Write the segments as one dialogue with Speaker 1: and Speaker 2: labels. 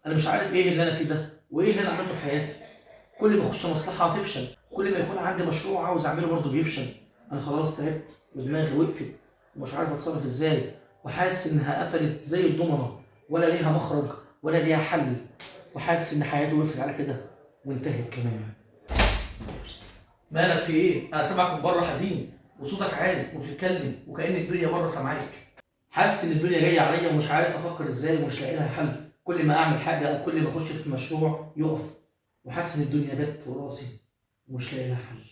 Speaker 1: انا مش عارف ايه اللي انا فيه ده وايه اللي انا عملته في حياتي. كل ما اخش مصلحه هتفشل، كل ما يكون عندي مشروع عاوز اعمله برضه بيفشل. انا خلاص تعبت ودماغي وقفت ومش عارف اتصرف ازاي، وحاسس انها قفلت زي الضمنه، ولا ليها مخرج ولا ليها حل، وحاسس ان حياتي وقفت على كده وانتهت كمان. مالك في ايه؟ انا سامعك من بره حزين وصوتك عالي وبتتكلم وكأن الدنيا بره سامعاك. حاسس ان الدنيا جايه عليا ومش عارف افكر ازاي ومش لاقي لها حل. كل ما اعمل حاجه او كل ما اخش في مشروع يقف، وحاسس ان الدنيا جت في راسي ومش لاقي لها حل.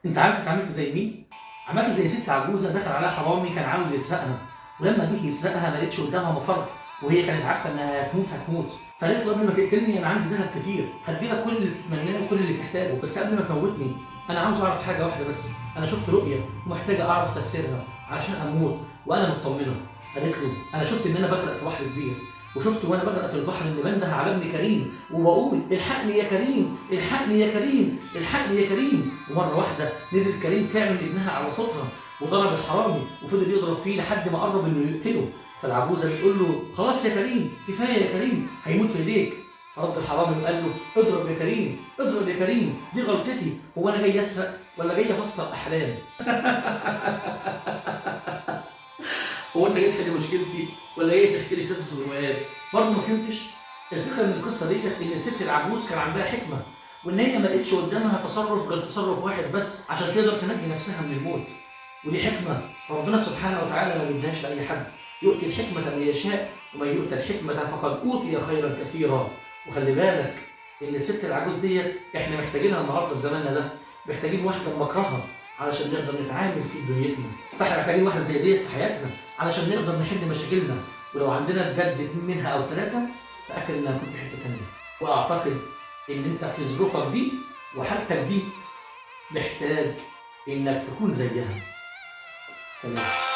Speaker 1: انت عارف انت عملت زي مين؟ عملت زي ست عجوزه دخل عليها حرامي كان عاوز يسرقها، ولما جه يسرقها ما لقيتش قدامها مفر، وهي كانت عارفه انها هتموت فقالت له قبل ما تقتلني انا عندي ذهب كتير هديلك كل اللي تتمناه وكل اللي تحتاجه، بس قبل ما تموتني انا عاوز اعرف حاجه واحده بس. انا شفت رؤيه ومحتاجه اعرف تفسيرها عشان اموت وانا مطمنه. قالت له انا شفت ان انا بغرق في بحر كبير، وشفت وانا بغرق في البحر ان بنده على ابن كريم وبقول الحقني يا كريم الحقني يا كريم الحقني يا كريم، ومره واحده نزل كريم فعلا ابنها على صوتها وضرب الحرامي وفضل يضرب فيه لحد ما قرب انه يقتله. فالعجوزه بتقول له خلاص يا كريم كفايه يا كريم هيموت في ايديك. فرد الحرامي وقال له اضرب يا كريم اضرب يا كريم، دي غلطتي، هو انا جاي اسرق ولا جاي افسر احلام؟ هو انت جاي تحل مشكلتي ولا جاي تحكي لي قصص وروايات؟ برضه ما فهمتش. الفكره من القصه ديت ان الست العجوز كان عندها حكمه، وان هي ما لقيتش قدامها تصرف غير تصرف واحد بس عشان تقدر تنجي نفسها من الموت. ودي حكمه ربنا سبحانه وتعالى ما بيديهاش لاي حد، يؤتي الحكمه من يشاء ومن يؤتى الحكمه فقد اوتي خيرا كثيرا. وخلي بالك ان الست العجوز ديت احنا محتاجينها النهارده في زماننا ده، محتاجين واحده بمكرها علشان نقدر نتعامل في دنيتنا. فاحنا محتاجين واحده زي ديت في حياتنا علشان نقدر نحل مشاكلنا، ولو عندنا بجد 2 منها او 3 تاكد انها هنكون في حته ثانيه. واعتقد ان انت في ظروفك دي وحالتك دي محتاج انك تكون زيها. سلام.